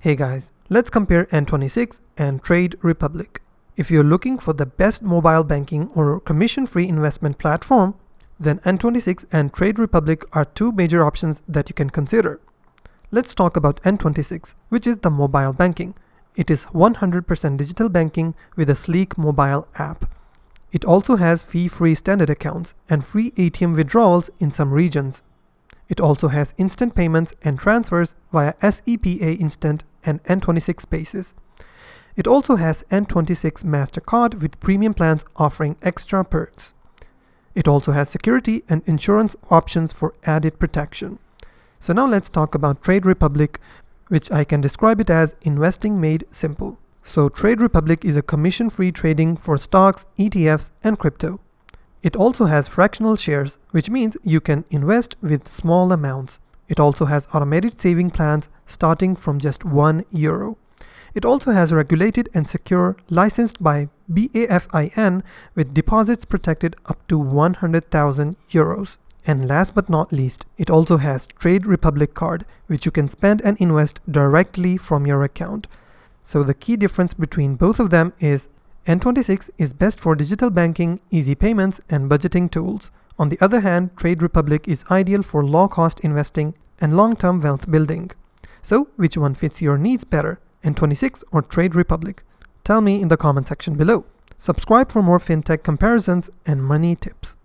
Hey guys, let's compare N26 and Trade Republic. If you're looking for the best mobile banking or commission-free investment platform, then N26 and Trade Republic are two major options that you can consider. Let's talk about N26, which is the mobile banking. It is 100% digital banking with a sleek mobile app. It also has fee-free standard accounts and free ATM withdrawals in some regions. It also has instant payments and transfers via SEPA Instant and N26 Spaces. It also has N26 Mastercard with premium plans offering extra perks. It also has security and insurance options for added protection. So now let's talk about Trade Republic, which I can describe it as investing made simple. So Trade Republic is a commission-free trading for stocks, ETFs, and crypto. It also has fractional shares, which means you can invest with small amounts. It also has automated saving plans starting from just €1. It also has regulated and secure, licensed by BAFIN with deposits protected up to €100,000. And last but not least, it also has Trade Republic card, which you can spend and invest directly from your account. So the key difference between both of them is N26 is best for digital banking, easy payments, and budgeting tools. On the other hand, Trade Republic is ideal for low-cost investing and long-term wealth building. So, which one fits your needs better, N26 or Trade Republic? Tell me in the comment section below. Subscribe for more fintech comparisons and money tips.